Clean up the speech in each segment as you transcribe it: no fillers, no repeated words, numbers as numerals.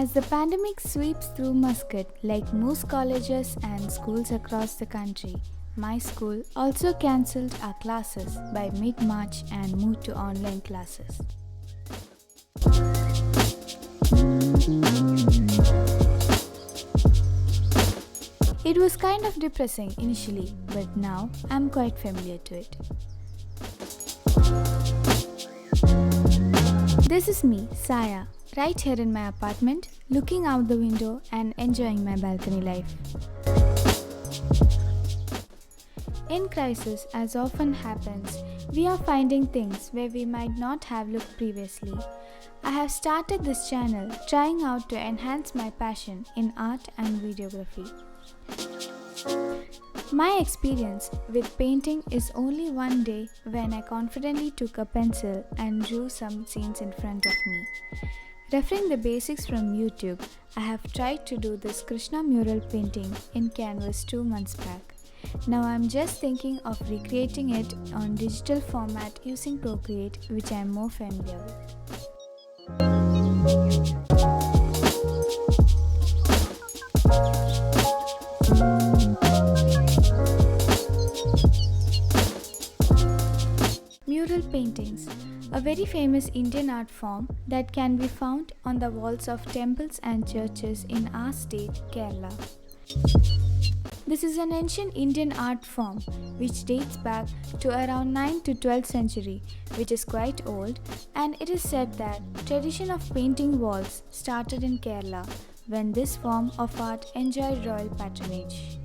As the pandemic sweeps through Muscat like most colleges and schools across the country, my school also cancelled our classes by mid-March and moved to online classes. It was kind of depressing initially, but now I'm quite familiar to it. This is me, Saya, right here in my apartment, looking out the window and enjoying my balcony life. In crisis, as often happens, we are finding things where we might not have looked previously. I have started this channel trying out to enhance my passion in art and videography. My experience with painting is only one day when I confidently took a pencil and drew some scenes in front of me. Referring the basics from YouTube, I have tried to do this Krishna Mural painting in canvas 2 months back. Now I'm just thinking of recreating it on digital format using Procreate, which I am more familiar with. Mural paintings, a very famous Indian art form that can be found on the walls of temples and churches in our state, Kerala. This is an ancient Indian art form which dates back to around 9th to 12th century, which is quite old, and it is said that tradition of painting walls started in Kerala when this form of art enjoyed royal patronage.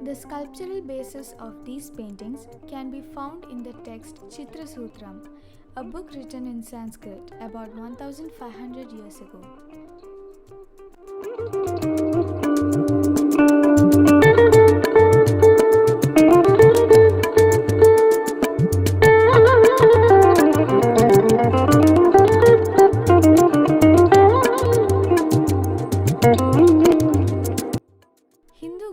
The sculptural basis of these paintings can be found in the text Chithrasoothram, a book written in Sanskrit about 1500 years ago.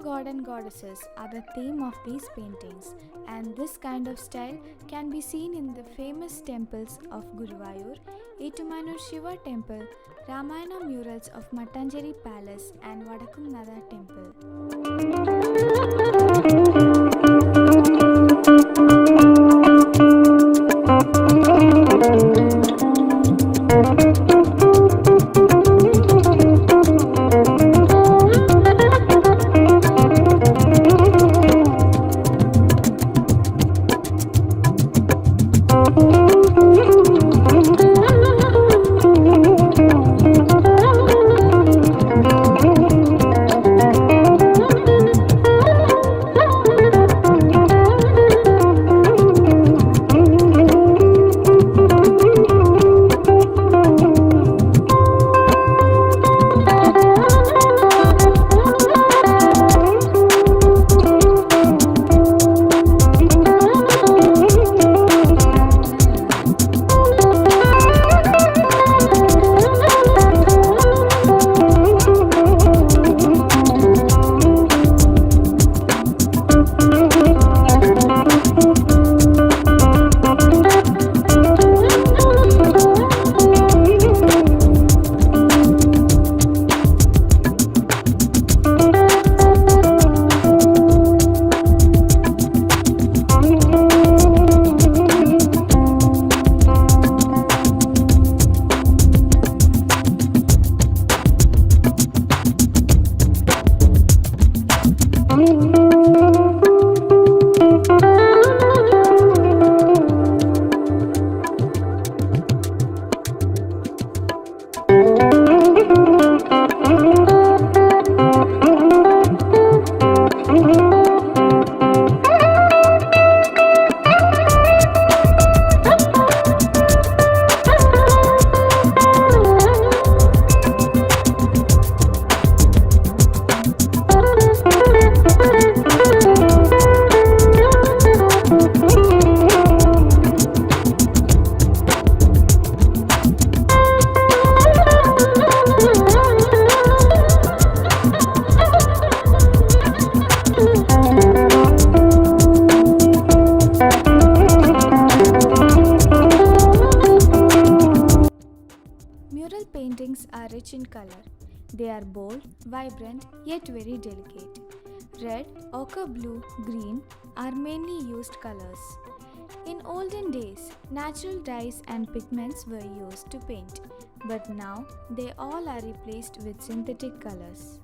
God and goddesses are the theme of these paintings, and this kind of style can be seen in the famous temples of Guruvayur, Etumanur Shiva Temple, Ramayana murals of Mattancherry Palace and Vadakumnada Temple. Mural paintings are rich in color. They are bold, vibrant, yet very delicate. Red, ochre blue, green are mainly used colors. In olden days, natural dyes and pigments were used to paint, but now they all are replaced with synthetic colors.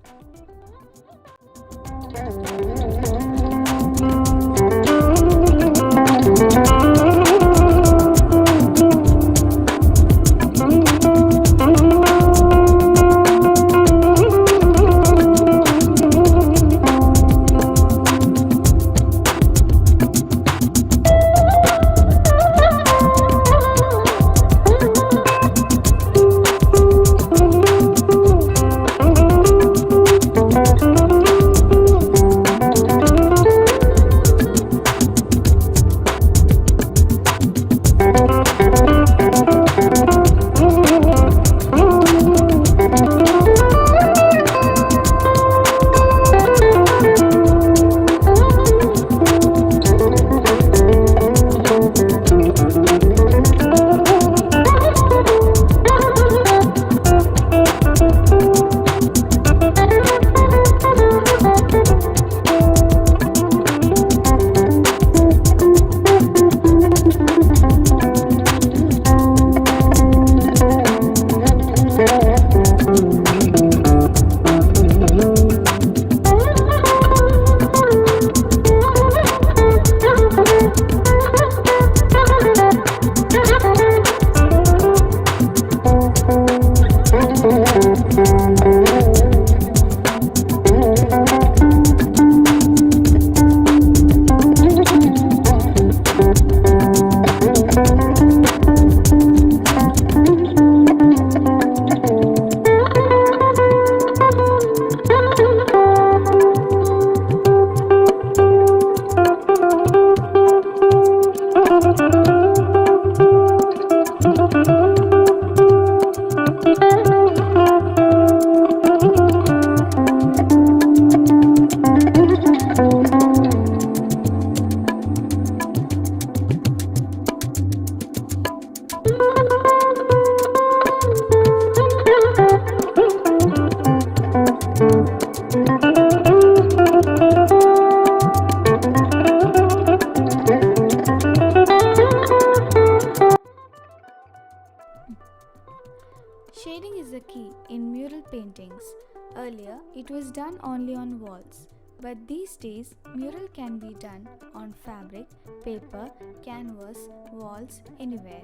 Shading is the key in mural paintings. Earlier, it was done only on walls, but these days, mural can be done on fabric, paper, canvas, walls, anywhere.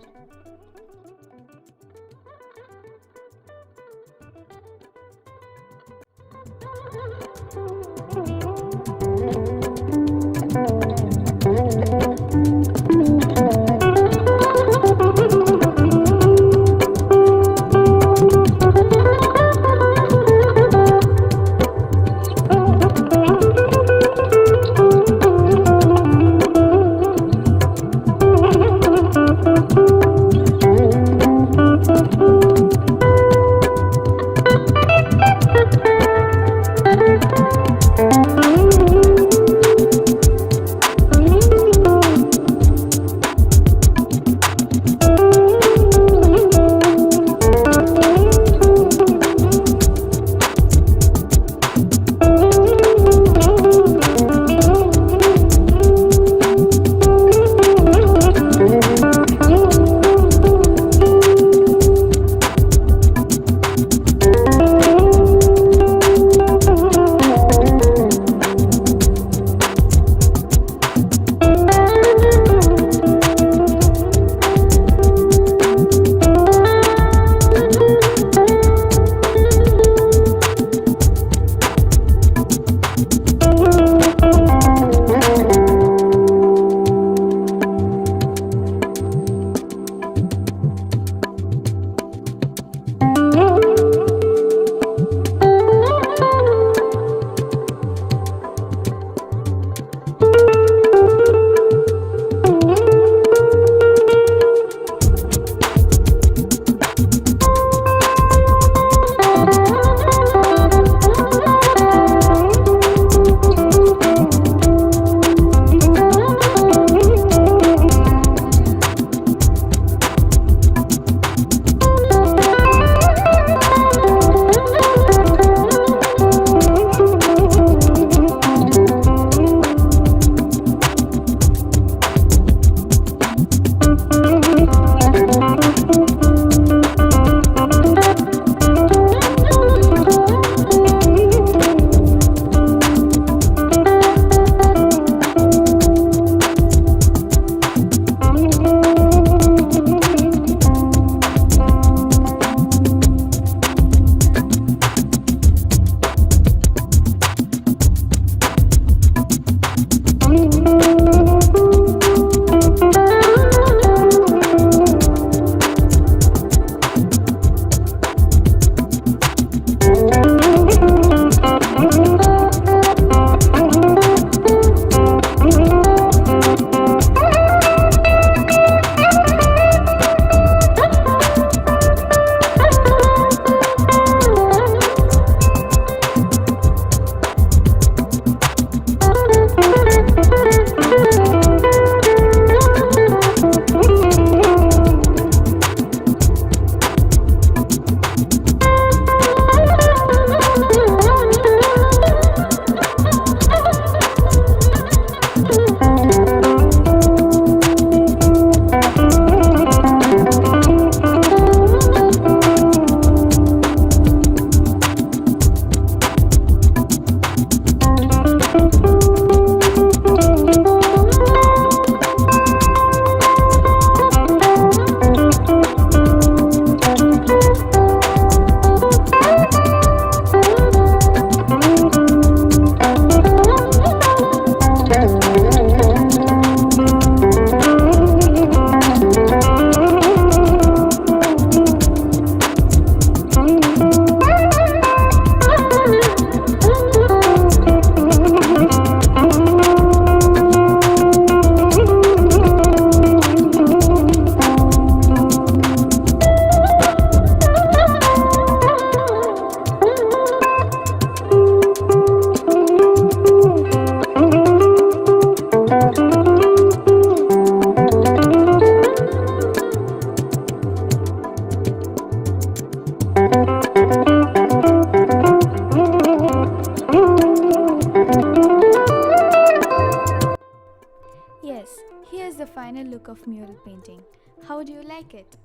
final look of mural painting. How do you like it?